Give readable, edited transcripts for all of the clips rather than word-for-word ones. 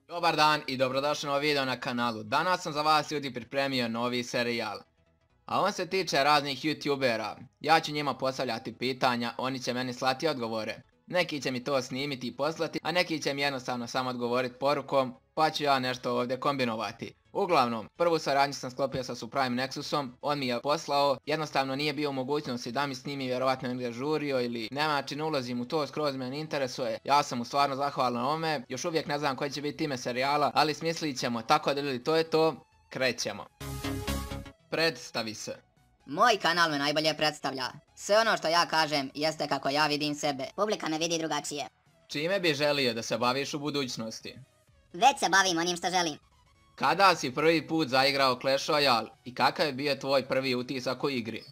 Dobar dan i dobrodošli na ovaj video na kanalu. Danas sam za vas ljudi pripremio novi serijal. A on se tiče raznih youtubera. Ja ću njima postavljati pitanja, oni će meni slati odgovore. Neki će mi to snimiti i poslati, a neki će mi jednostavno samo odgovoriti porukom, pa ću ja nešto ovdje kombinovati. Uglavnom, prvu saradnju sam sklopio sa Supreme Nexusom, on mi je poslao, jednostavno nije bio u mogućnosti da mi snimi, vjerovatno je negdje žurio ili nema način, ulazim u to, skroz me ne interesuje. Ja sam mu stvarno zahvalan na ovome, još uvijek ne znam koji će biti ime serijala, ali smislit ćemo, tako da ljudi, to je to, krećemo. Predstavi se. Moj kanal me najbolje predstavlja. Sve ono što ja kažem jeste kako ja vidim sebe. Publika me vidi drugačije. Čime bi želio da se baviš u budućnosti? Već se bavim onim što želim. Kada si prvi put zaigrao Clash Royale i kakav je bio tvoj prvi utisak o igri?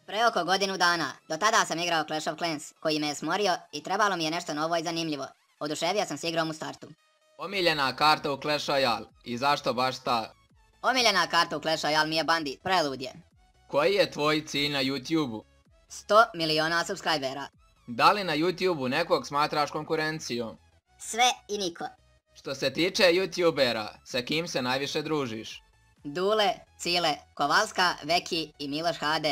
Pre oko godinu dana. Do tada sam igrao Clash of Clans, koji me je smorio i trebalo mi je nešto novo i zanimljivo. Oduševio sam se igrom u startu. Omiljena karta u Clash Royale i zašto baš ta? Omiljena karta u Clash Royale mi je Bandit, prelud je. Koji je tvoj cilj na YouTubeu? 100 miliona subscribera. Da li na YouTubeu nekog smatraš konkurencijom? Sve i niko. Što se tiče YouTubera, sa kim se najviše družiš? Dule, Cile, Kovalska, Veki i Miloš HD.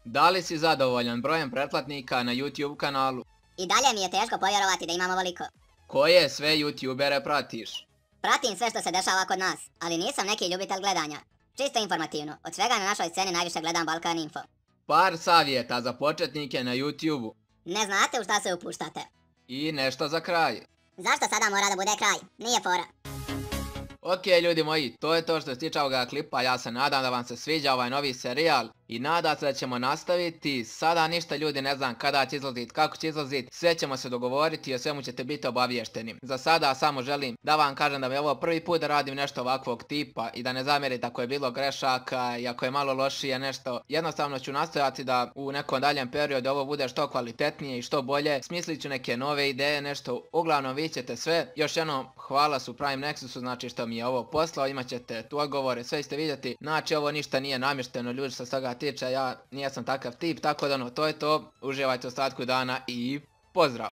Da li si zadovoljan brojem pretplatnika na YouTube kanalu? I dalje mi je teško povjerovati da imam ovoliko. Koje sve YouTubere pratiš? Pratim sve što se dešava kod nas, ali nisam neki ljubitelj gledanja. Čisto informativno, od svega na našoj sceni najviše gledam Balkan Info. Par savjeta za početnike na YouTubeu. Ne znate u šta se upuštate. I nešto za kraj. Zašto sada mora da bude kraj? Nije fora. Ok ljudi moji, to je to što se tiče ovoga klipa, ja se nadam da vam se sviđa ovaj novi serijal i nadam se da ćemo nastaviti. Sada ništa ljudi, ne znam kada će izlaziti, kako će izlaziti, sve ćemo se dogovoriti i o svemu ćete biti obaviješteni. Za sada samo želim da vam kažem da mi je ovo prvi put da radim nešto ovakvog tipa i da ne zamjerite ako je bilo grešaka i ako je malo lošije nešto. Jednostavno ću nastojati da u nekom daljem periodu ovo bude što kvalitetnije i što bolje. Smislit ću neke nove ideje, nešto, uglavnom vi ćete sve. Još jednom hvala Supreme Nexusu, znači što mi je ovo poslao, imat ćete tu odgovore, sve ćete vidjeti. Znači ovo ništa nije namješteno ljudi što se toga tiče, ja nijesam takav tip, tako da to je to. Uživajte u ostatku dana i pozdrav!